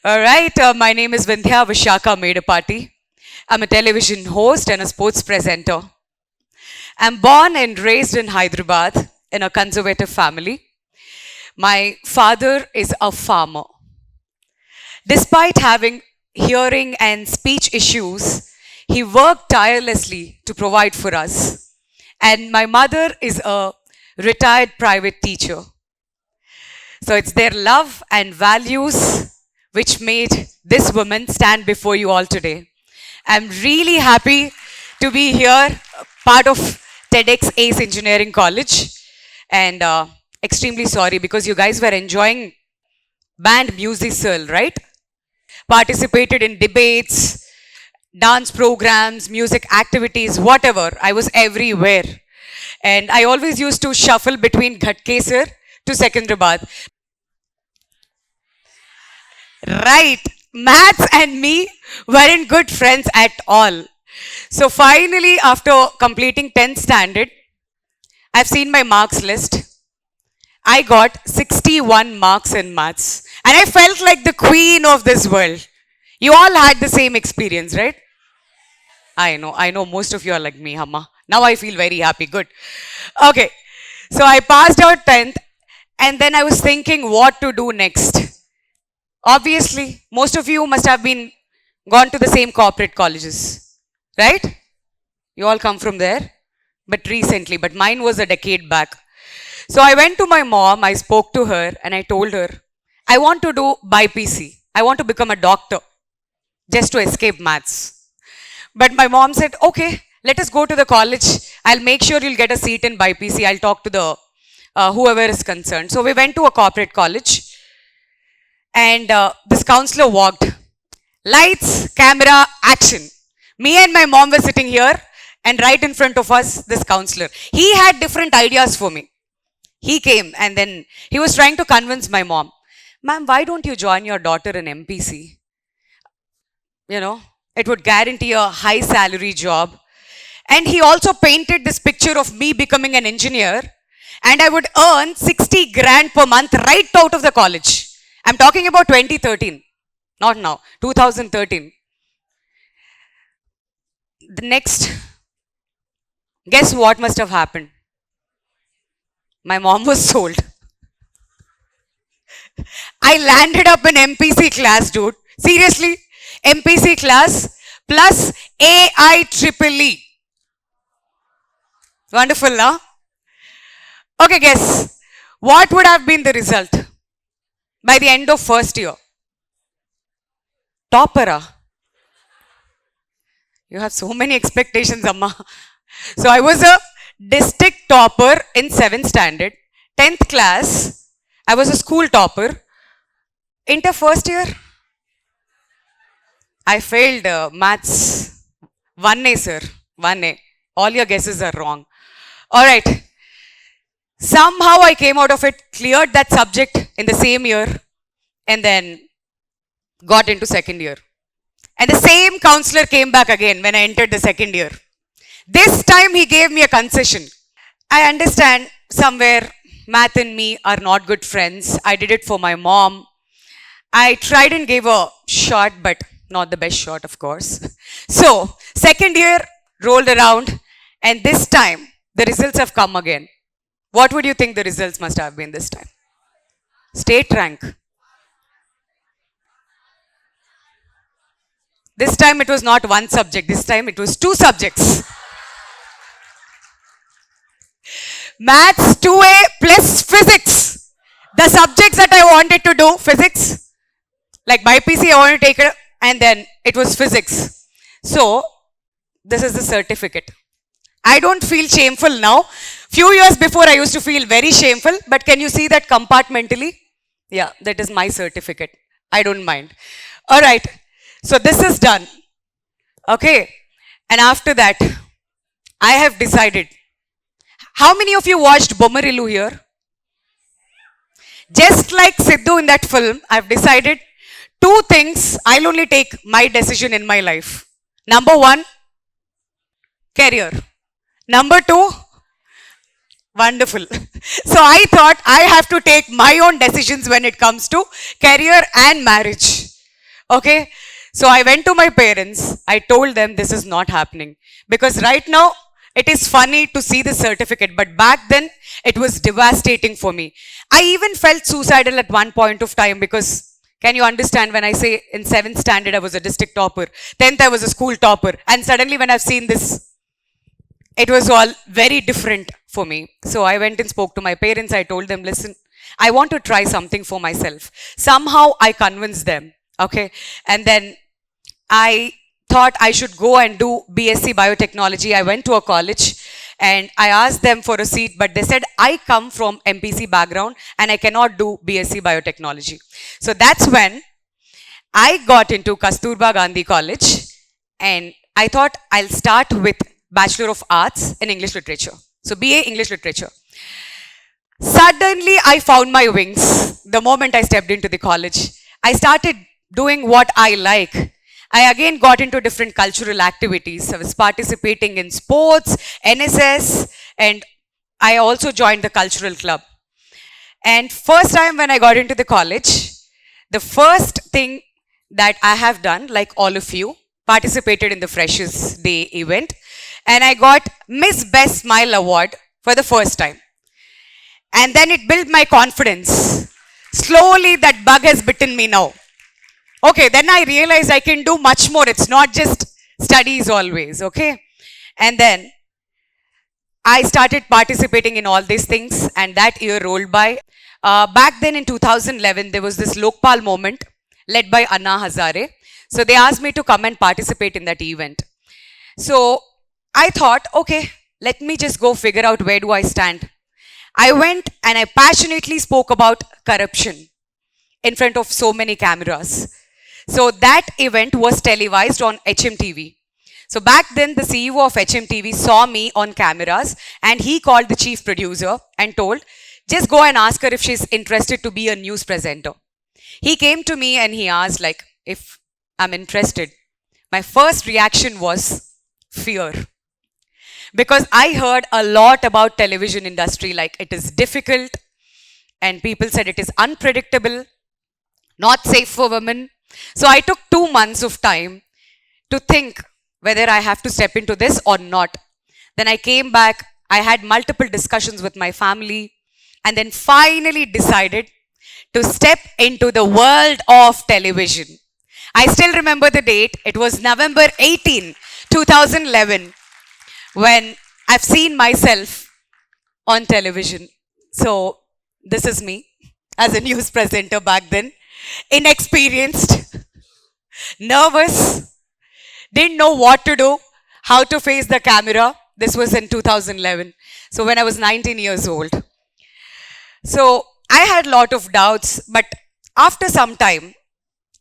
All right, my name is Vindhya Vishaka Medapati. I'm a television host and a sports presenter. I'm born and raised in Hyderabad in a conservative family. My father is a farmer. Despite having hearing and speech issues, he worked tirelessly to provide for us. And my mother is a retired private teacher. So it's their love and values which made this woman stand before you all today. I'm really happy to be here, part of TEDxACE Engineering College, and extremely sorry because you guys were enjoying band musical, right? Participated in debates, dance programs, music activities, whatever. I was everywhere. And I always used to shuffle between Ghatkesar to Secunderabad. Right. Maths and me weren't good friends at all. So finally, after completing 10th standard, I've seen my marks list. I got 61 marks in maths. And I felt like the queen of this world. You all had the same experience, right? I know most of you are like me, Hamma. Now I feel very happy. Good. Okay. So I passed out 10th and then I was thinking what to do next. Obviously, most of you must have been gone to the same corporate colleges, right? You all come from there, but recently, but mine was a decade back. So I went to my mom, I spoke to her, and I told her, I want to do BPC. I want to become a doctor just to escape maths. But my mom said, okay, let us go to the college. I'll make sure you'll get a seat in BPC. I'll talk to the whoever is concerned. So we went to a corporate college. And this counselor walked. Lights, camera, action. Me and my mom were sitting here, and right in front of us, this counselor. He had different ideas for me. He came, and then he was trying to convince my mom, ma'am, why don't you join your daughter in MPC? You know, it would guarantee a high salary job. And he also painted this picture of me becoming an engineer, and I would earn 60 grand per month right out of the college. I'm talking about 2013, not now, 2013. The next, guess what must have happened? My mom was sold. I landed up in MPC class, dude. Seriously, MPC class plus AIEEE. Wonderful, huh? Okay, guess. What would have been the result? By the end of first year. Topper. You have so many expectations, Amma. So I was a district topper in 7th standard. 10th class, I was a school topper. Inter first year, I failed maths. 1A, sir. 1A. All your guesses are wrong. All right. Somehow I came out of it, cleared that subject in the same year, and then got into second year. And the same counselor came back again when I entered the second year. This time he gave me a concession. I understand somewhere math and me are not good friends. I did it for my mom. I tried and gave a shot, but not the best shot, of course. So, second year rolled around, and this time the results have come again. What would you think the results must have been this time? State rank. This time it was not one subject, this time it was 2 subjects. Maths 2A plus physics. The subjects that I wanted to do, physics, like BPC I wanted to take it, and then it was physics. So, this is the certificate. I don't feel shameful now. Few years before I used to feel very shameful, but can you see that compartmentally? Yeah, that is my certificate. I don't mind. All right. So this is done. Okay. And after that, I have decided. How many of you watched Bomarilu here? Just like Sidhu in that film, I've decided 2 things. I'll only take my decision in my life. Number 1, career. Number 2, Wonderful. So I thought I have to take my own decisions when it comes to career and marriage. Okay. So I went to my parents. I told them this is not happening because right now it is funny to see the certificate, but back then it was devastating for me. I even felt suicidal at one point of time because can you understand when I say in 7th standard I was a district topper, 10th I was a school topper, and suddenly when I've seen this it was all very different for me. So I went and spoke to my parents. I told them, listen, I want to try something for myself. Somehow I convinced them. Okay. And then I thought I should go and do BSc biotechnology. I went to a college and I asked them for a seat, but they said, I come from MPC background and I cannot do BSc biotechnology. So that's when I got into Kasturba Gandhi College and I thought I'll start with Bachelor of Arts in English Literature. So BA English Literature. Suddenly I found my wings the moment I stepped into the college. I started doing what I like. I again got into different cultural activities. I was participating in sports, NSS, and I also joined the cultural club. And first time when I got into the college, the first thing that I have done, like all of you, participated in the Freshers Day event, and I got Miss Best Smile Award for the first time. And then it built my confidence. Slowly that bug has bitten me now. Okay, then I realized I can do much more. It's not just studies always, okay? And then I started participating in all these things, and that year rolled by. Back then in 2011, there was this Lokpal moment led by Anna Hazare. So they asked me to come and participate in that event. So I thought, okay, let me just go figure out where do I stand. I went and I passionately spoke about corruption in front of so many cameras. So that event was televised on HMTV. So back then, the CEO of HMTV saw me on cameras and he called the chief producer and told, just go and ask her if she's interested to be a news presenter. He came to me and he asked, like, if I'm interested. My first reaction was fear. Because I heard a lot about television industry, like it is difficult and people said it is unpredictable, not safe for women. So I took 2 months of time to think whether I have to step into this or not. Then I came back, I had multiple discussions with my family, and then finally decided to step into the world of television. I still remember the date, it was November 18, 2011, when I've seen myself on television. So this is me as a news presenter back then, inexperienced, nervous, didn't know what to do, how to face the camera. This was in 2011. So when I was 19 years old. So I had a lot of doubts, but after some time,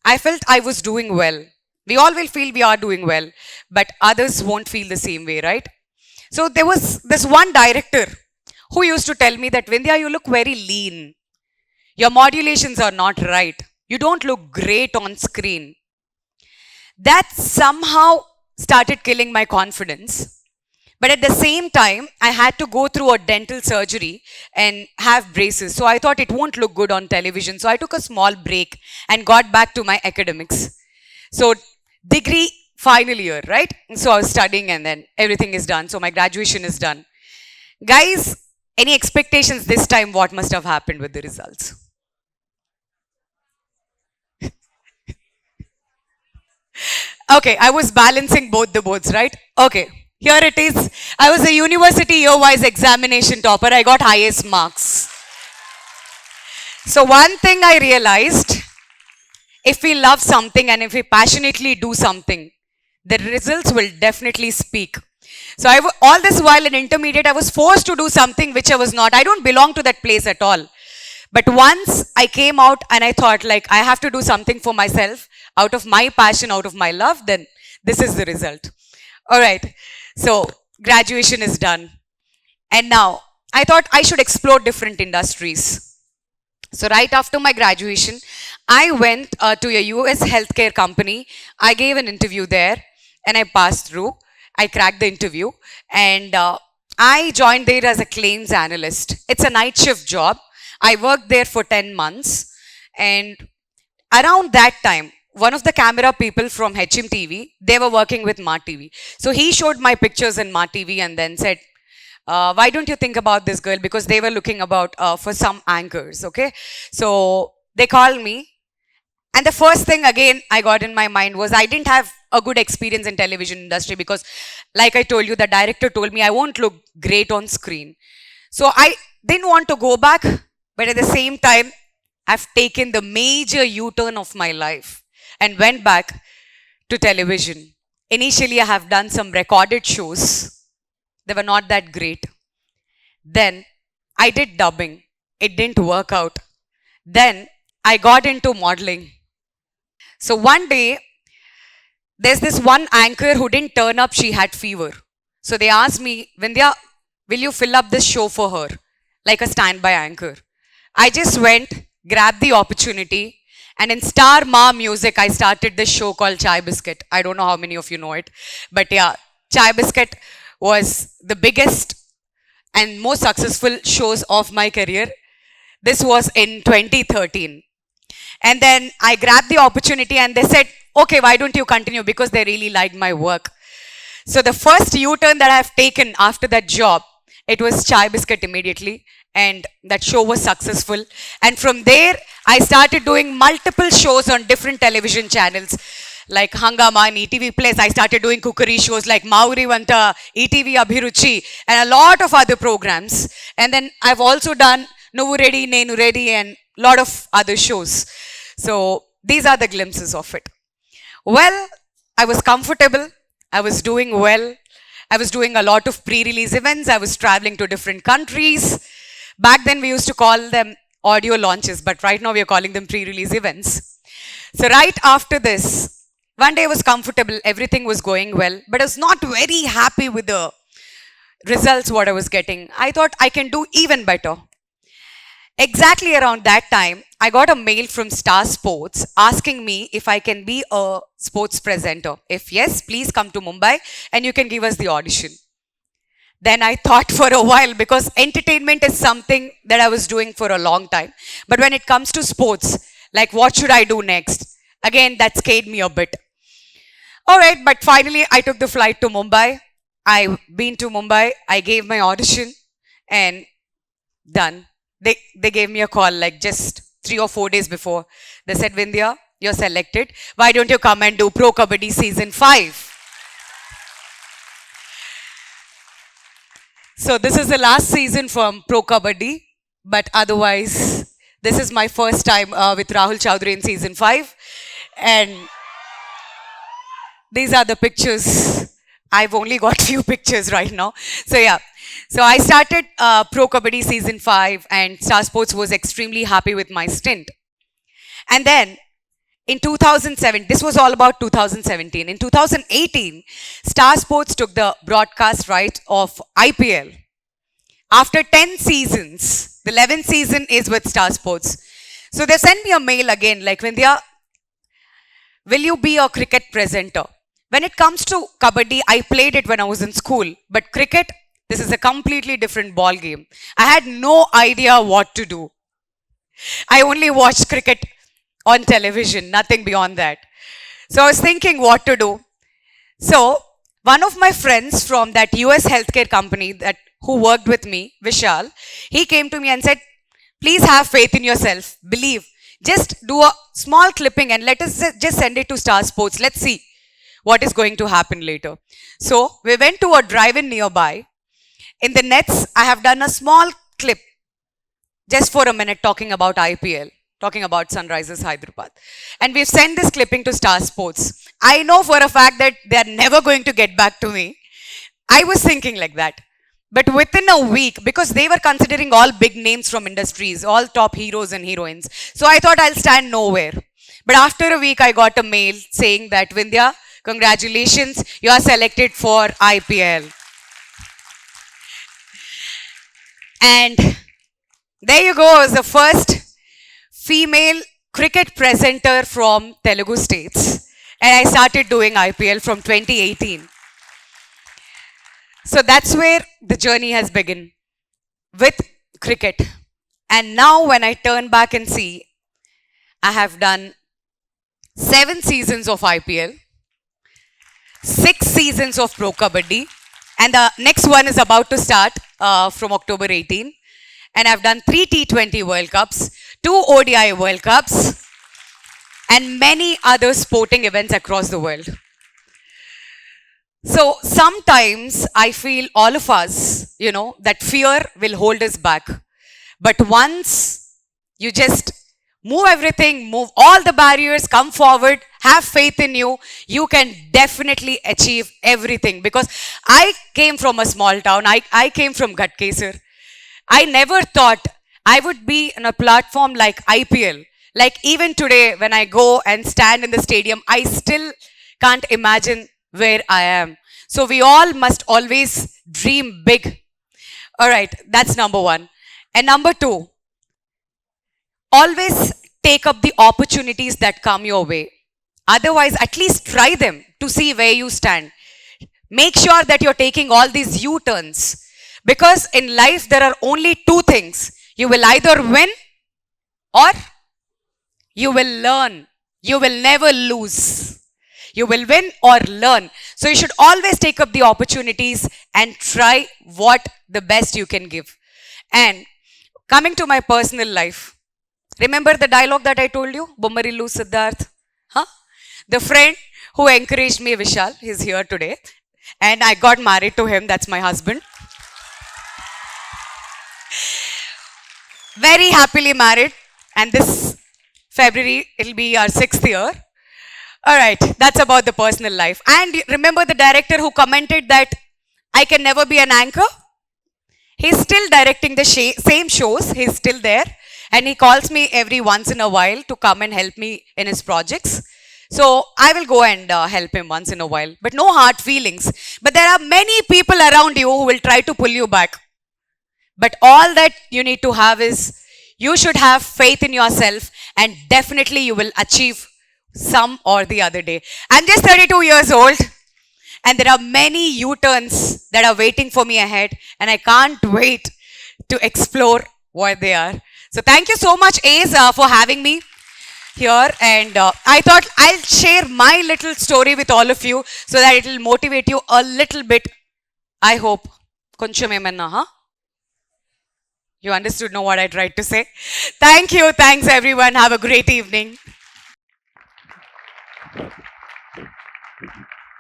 I felt I was doing well. We all will feel we are doing well, but others won't feel the same way, right? So there was this one director who used to tell me that, Vindhya, you look very lean. Your modulations are not right. You don't look great on screen. That somehow started killing my confidence. But at the same time, I had to go through a dental surgery and have braces. So I thought it won't look good on television. So I took a small break and got back to my academics. So degree final year, right? So I was studying and then everything is done. So my graduation is done. Guys, any expectations this time? What must have happened with the results? Okay, I was balancing both the boards, right? Okay, here it is. I was a university year-wise examination topper. I got highest marks. So one thing I realized, if we love something and if we passionately do something, the results will definitely speak. So all this while in intermediate, I was forced to do something which I was not. I don't belong to that place at all. But once I came out and I thought like I have to do something for myself out of my passion, out of my love, then this is the result. All right. So graduation is done. And now I thought I should explore different industries. So right after my graduation, I went to a US healthcare company. I gave an interview there and I passed through. I cracked the interview and I joined there as a claims analyst. It's a night shift job. I worked there for 10 months. And around that time, one of the camera people from HMTV, they were working with Ma TV. So he showed my pictures in Ma TV and then said, why don't you think about this girl? Because they were looking about for some anchors, okay? So they called me. And the first thing again I got in my mind was I didn't have a good experience in television industry because like I told you, the director told me I won't look great on screen. So I didn't want to go back, but at the same time, I've taken the major U-turn of my life and went back to television. Initially, I have done some recorded shows. They were not that great. Then I did dubbing. It didn't work out. Then I got into modeling. So one day, there's this one anchor who didn't turn up, she had fever. So they asked me, Vindhya, will you fill up this show for her? Like a standby anchor. I just went, grabbed the opportunity, and in Star Ma Music, I started this show called Chai Biscuit. I don't know how many of you know it. But yeah, Chai Biscuit was the biggest and most successful shows of my career. This was in 2013. And then I grabbed the opportunity and they said, okay, why don't you continue? Because they really liked my work. So the first U-turn that I've taken after that job, it was Chai Biscuit immediately. And that show was successful. And from there, I started doing multiple shows on different television channels. Like Hangama and ETV Plus. I started doing cookery shows like Mauri Vanta, ETV Abhiruchi, and a lot of other programs. And then I've also done Nuvu Ready, Nenu Ready, and a lot of other shows. So these are the glimpses of it. Well, I was comfortable. I was doing well. I was doing a lot of pre-release events. I was traveling to different countries. Back then we used to call them audio launches, but right now we are calling them pre-release events. So right after this, one day I was comfortable. Everything was going well, but I was not very happy with the results what I was getting. I thought I can do even better. Exactly around that time, I got a mail from Star Sports asking me if I can be a sports presenter. If yes, please come to Mumbai and you can give us the audition. Then I thought for a while because entertainment is something that I was doing for a long time. But when it comes to sports, like what should I do next? Again, that scared me a bit. All right, but finally I took the flight to Mumbai. I've been to Mumbai. I gave my audition and done. They gave me a call like just 3 or 4 days before. They said, Vindhya, you're selected. Why don't you come and do Pro Kabaddi Season 5? So this is the last season from Pro Kabaddi. But otherwise, this is my first time with Rahul Chaudhary in Season 5. And these are the pictures. I've only got few pictures right now. So yeah. So I started Pro Kabaddi Season 5 and Star Sports was extremely happy with my stint. And then in 2007, this was all about 2017. In 2018, Star Sports took the broadcast right of IPL. After 10 seasons, the 11th season is with Star Sports. So they sent me a mail again like, Vindhya, will you be a cricket presenter? When it comes to Kabaddi, I played it when I was in school. But cricket, this is a completely different ball game. I had no idea what to do. I only watched cricket on television, nothing beyond that. So I was thinking what to do. So one of my friends from that US healthcare company who worked with me, Vishal, he came to me and said, please have faith in yourself. Believe. Just do a small clipping and let us just send it to Star Sports. Let's see what is going to happen later. So we went to a drive-in nearby. In the nets, I have done a small clip just for a minute talking about IPL, talking about Sunrisers Hyderabad. And we've sent this clipping to Star Sports. I know for a fact that they're never going to get back to me. I was thinking like that. But within a week, because they were considering all big names from industries, all top heroes and heroines. So I thought I'll stand nowhere. But after a week, I got a mail saying that, Vindhya, congratulations, you are selected for IPL. And there you go, I was the first female cricket presenter from Telugu states. And I started doing IPL from 2018. So that's where the journey has begun with cricket. And now, when I turn back and see, I have done 7 seasons of IPL, 6 seasons of Pro Kabaddi, and the next one is about to start from October 18. And I've done 3 T20 World Cups, 2 ODI World Cups, and many other sporting events across the world. So sometimes I feel all of us, that fear will hold us back. But once you just move everything, move all the barriers, come forward, have faith in you, you can definitely achieve everything. Because I came from a small town, I came from Ghatkesar. I never thought I would be on a platform like IPL. Like even today, when I go and stand in the stadium, I still can't imagine where I am. So we all must always dream big. All right, that's number one. And number two, always take up the opportunities that come your way. Otherwise, at least try them to see where you stand. Make sure that you're taking all these U turns. Because in life, there are only two things: you will either win or you will learn. You will never lose. You will win or learn. So you should always take up the opportunities and try what the best you can give. And coming to my personal life, remember the dialogue that I told you? Bommarillu Siddharth? Huh? The friend who encouraged me, Vishal, he's here today. And I got married to him. That's my husband. Very happily married. And this February, it'll be our 6th year. All right, that's about the personal life. And remember the director who commented that I can never be an anchor? He's still directing the same shows. He's still there. And he calls me every once in a while to come and help me in his projects. So I will go and help him once in a while. But no hard feelings. But there are many people around you who will try to pull you back. But all that you need to have is, you should have faith in yourself, and definitely you will achieve some or the other day. I'm just 32 years old, and there are many U-turns that are waiting for me ahead, and I can't wait to explore what they are. So thank you so much, Ace, for having me here. And I thought I'll share my little story with all of you so that it will motivate you a little bit. I hope. Koncham emanna, huh? You understood know what I tried to say. Thank you. Thanks, everyone. Have a great evening.